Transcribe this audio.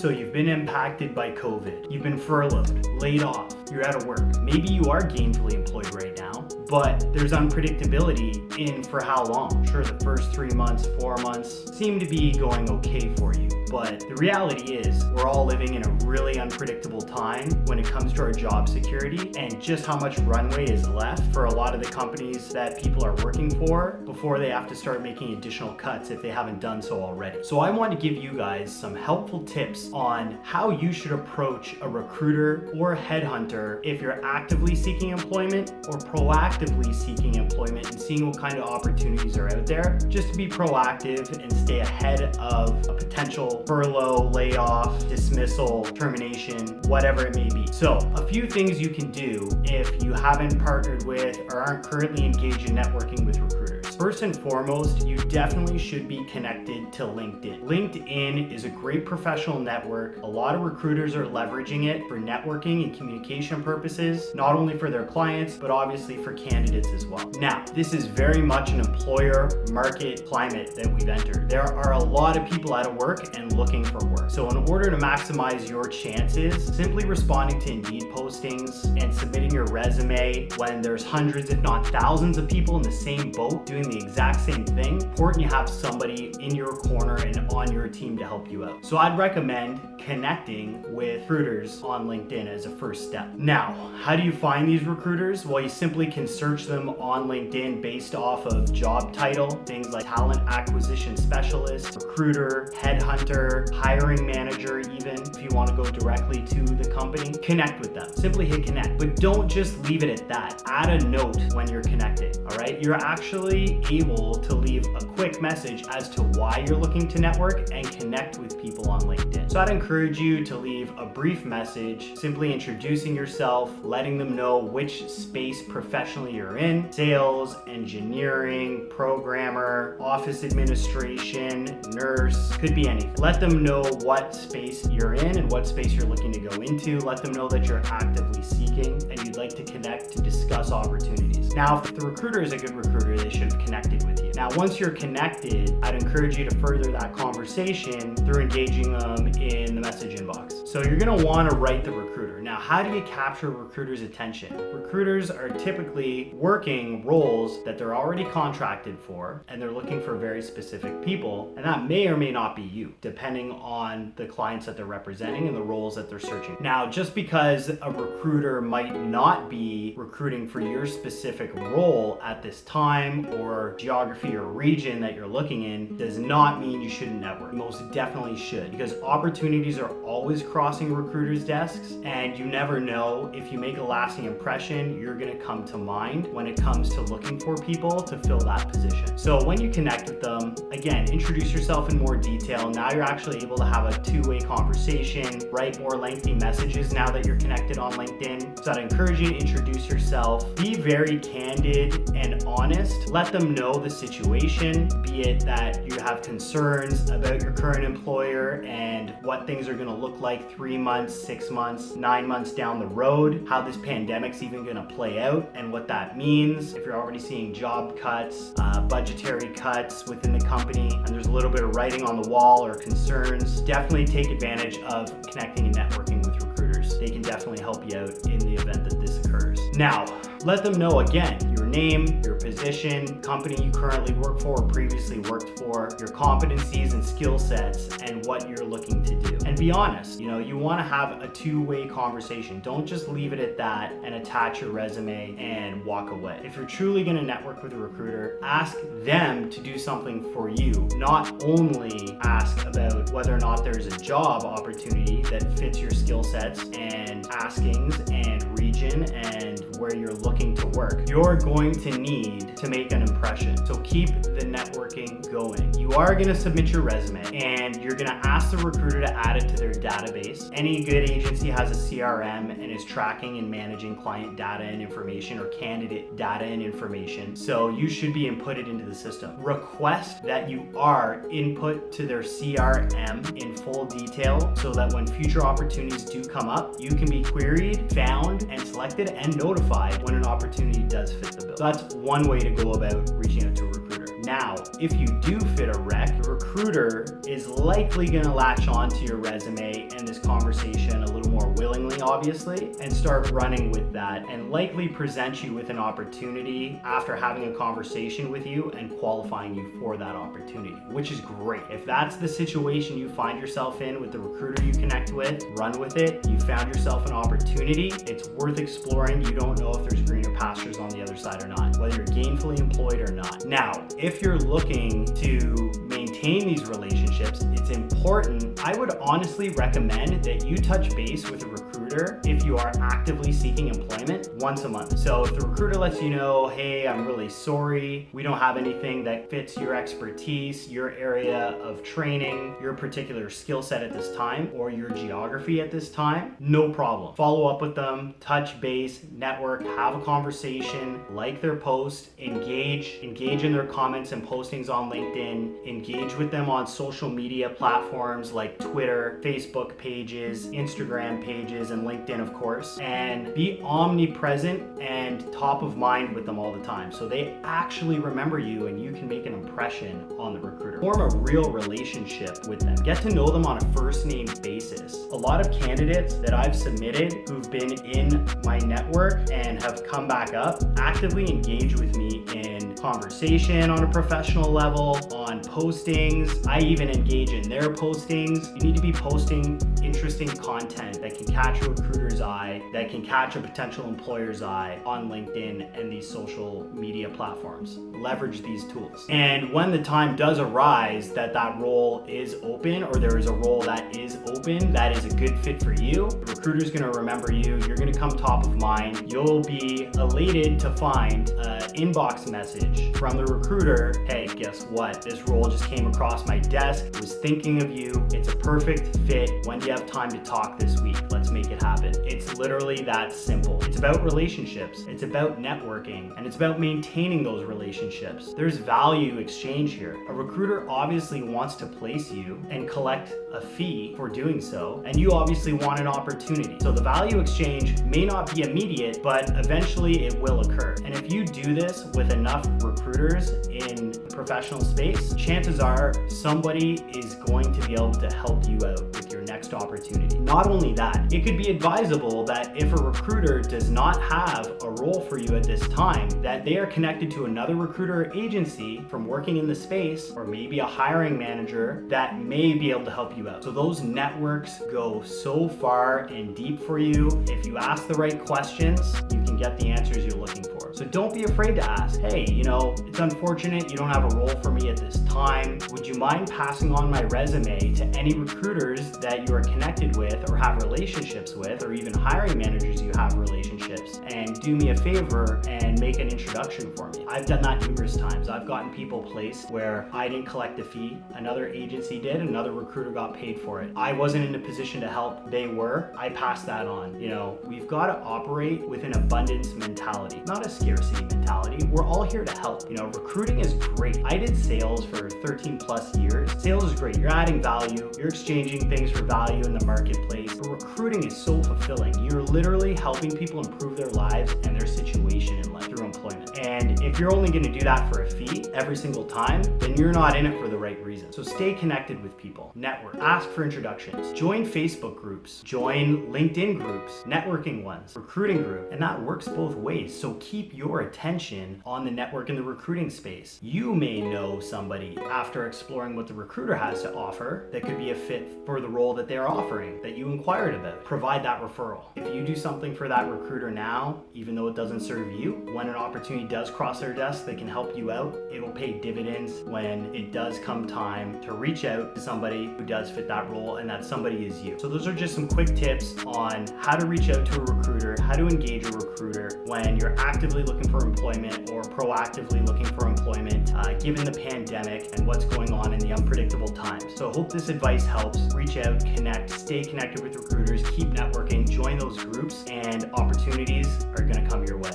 So you've been impacted by COVID, you've been furloughed, laid off, you're out of work. Maybe you are gainfully employed right now, but there's unpredictability in for how long. Sure, the first 3 months, 4 months seem to be going okay for you, but the reality is we're all living in a really unpredictable time when it comes to our job security and just how much runway is left for a lot of the companies that people are working for before they have to start making additional cuts if they haven't done so already. So I want to give you guys some helpful tips on how you should approach a recruiter or headhunter if you're actively seeking employment or proactively seeking employment and seeing what kind of opportunities are out there, just to be proactive and stay ahead of a potential furlough, layoff, dismissal, termination, whatever it may be. So a few things you can do if you haven't partnered with or aren't currently engaged in networking with recruiters. First and foremost, you definitely should be connected to LinkedIn. LinkedIn is a great professional network. A lot of recruiters are leveraging it for networking and communication purposes, not only for their clients, but obviously for candidates as well. Now, this is very much an employer market climate that we've entered. There are a lot of people out of work and looking for work. So in order to maximize your chances, simply responding to Indeed postings and submitting your resume when there's hundreds, if not thousands of people in the same boat doing the exact same thing, important you have somebody in your corner and on your team to help you out. So I'd recommend connecting with recruiters on LinkedIn as a first step. Now, how do you find these recruiters? Well, you simply can search them on LinkedIn based off of job title, things like talent acquisition specialist, recruiter, headhunter, hiring manager, even if you want to go directly to the company. Connect with them. Simply hit connect, but don't just leave it at that. Add a note when you're connecting, all right? You're actually able to leave a quick message as to why you're looking to network and connect with people on LinkedIn. So I'd encourage you to leave a brief message, simply introducing yourself, letting them know which space professionally you're in, sales, engineering, programmer, office administration, nurse, could be anything. Let them know what space you're in and what space you're looking to go into. Let them know that you're actively seeking and you'd like to connect to discuss opportunities. Now, if the recruiter is a good recruiter, they should have connected with you. Now, once you're connected, I'd encourage you to further that conversation through engaging them in the message inbox. So you're gonna wanna write the recruiter. Now, how do you capture a recruiter's attention? Recruiters are typically working roles that they're already contracted for, and they're looking for very specific people, and that may or may not be you, depending on the clients that they're representing and the roles that they're searching. Now, just because a recruiter might not be recruiting for your specific role at this time or geography or region that you're looking in does not mean you shouldn't network. You most definitely should, because opportunities are always crossing recruiters' desks, and you never know, if you make a lasting impression, you're gonna come to mind when it comes to looking for people to fill that position. So when you connect with them, again, introduce yourself in more detail. Now you're actually able to have a two-way conversation, write more lengthy messages now that you're connected on LinkedIn. So I'd encourage you to introduce yourself, be very candid and honest. Let them know the situation, be it that you have concerns about your current employer and what things are gonna look like 3 months, 6 months, 9 months down the road, how this pandemic's even gonna play out and what that means. If you're already seeing job cuts, budgetary cuts within the company, and there's a little bit of writing on the wall or concerns, definitely take advantage of connecting and networking with recruiters. They can definitely help you out in the event that this occurs. Now, let them know again, your name, your position, company you currently work for or previously worked for, your competencies and skill sets, and what you're looking to do. And be honest, you wanna have a two-way conversation. Don't just leave it at that and attach your resume and walk away. If you're truly gonna network with a recruiter, ask them to do something for you. Not only ask about whether or not there's a job opportunity that fits your skill sets and askings and region and where you're looking to work. You're going to need to make an impression. So keep the networking going. You are going to submit your resume and you're going to ask the recruiter to add it to their database. Any good agency has a CRM and is tracking and managing client data and information or candidate data and information. So you should be inputted into the system. Request that you are input to their CRM in full detail so that when future opportunities do come up, you can be queried, found, and selected and notified when an opportunity does fit the bill. So that's one way to go about reaching out to a recruiter. Now, if you do fit a rec, the recruiter recruiter is likely going to latch onto your resume and this conversation a little more willingly, obviously, and start running with that and likely present you with an opportunity after having a conversation with you and qualifying you for that opportunity, which is great. If that's the situation you find yourself in with the recruiter you connect with, run with it. You found yourself an opportunity. It's worth exploring. You don't know if there's greener pastures on the other side or not, whether you're gainfully employed or not. Now, if you're looking to maintain these relationships, it's important. I would honestly recommend that you touch base with a recruiter if you are actively seeking employment once a month. So if the recruiter lets you know, hey, I'm really sorry, we don't have anything that fits your expertise, your area of training, your particular skill set at this time, or your geography at this time, no problem. Follow up with them, touch base, network, have a conversation, like their post, engage in their comments and postings on LinkedIn, engage with them on social media platforms like Twitter, Facebook pages, Instagram pages, and LinkedIn, of course, and be omnipresent and top of mind with them all the time so they actually remember you and you can make an impression on the recruiter. Form a real relationship with them. Get to know them on a first name basis. A lot of candidates that I've submitted who've been in my network and have come back up actively engage with me in conversation on a professional level, on postings. I even engage in their postings. You need to be posting interesting content that can catch a recruiter's eye, that can catch a potential employer's eye on LinkedIn and these social media platforms. Leverage these tools. And when the time does arise that role is open, or there is a role that is open that is a good fit for you, the recruiter's gonna remember you. You're gonna come top of mind. You'll be elated to find an inbox message from the recruiter. Hey, guess what? This role just came across my desk. I was thinking of you. It's a perfect fit. When do you have time to talk this week? Let's make it happen. It's literally that simple. It's about relationships. It's about networking, and it's about maintaining those relationships. There's value exchange here. A recruiter obviously wants to place you and collect a fee for doing so, and you obviously want an opportunity. So the value exchange may not be immediate, but eventually it will occur. And if you do this with enough recruiters in the professional space, chances are somebody is going to be able to help you out with your next opportunity. Not only that, it could be advisable that if a recruiter does not have a role for you at this time, that they are connected to another recruiter or agency from working in the space, or maybe a hiring manager that may be able to help you out. So those networks go so far and deep for you. If you ask the right questions, you can get the answers you're looking for. So don't be afraid to ask, hey, it's unfortunate you don't have a role for me at this time. Would you mind passing on my resume to any recruiters that you are connected with or have relationships with, or even hiring managers you have relationships, and do me a favor and make an introduction for me? I've done that numerous times. I've gotten people placed where I didn't collect a fee, another agency did, another recruiter got paid for it. I wasn't in a position to help, they were. I passed that on. We've got to operate with an abundance mentality, not a scarcity mentality. We're all here to help. Recruiting is great. I did sales for 13 plus years. Sales is great. You're adding value. You're exchanging things for value in the marketplace. But recruiting is so fulfilling. You're literally helping people improve their lives and their situation in life through employment. And if you're only going to do that for a fee every single time, then you're not in it for the right reason. So stay connected with people. Network. Ask for introductions. Join Facebook groups. Join LinkedIn groups. Networking ones. Recruiting group. And that works both ways. So keep your attention on the network and the recruiting space. You may know somebody after exploring what the recruiter has to offer that could be a fit for the role that they're offering that you inquired about. Provide that referral. If you do something for that recruiter now, even though it doesn't serve you, when an opportunity does cross their desk that can help you out, it'll pay dividends when it does come time to reach out to somebody who does fit that role, and that somebody is you. So those are just some quick tips on how to reach out to a recruiter, how to engage a recruiter when you're actively looking for employment or proactively looking for employment, given the pandemic and what's going on in the unpredictable times. So I hope this advice helps. Reach out, connect, stay connected with recruiters, keep networking, join those groups, and opportunities are going to come your way.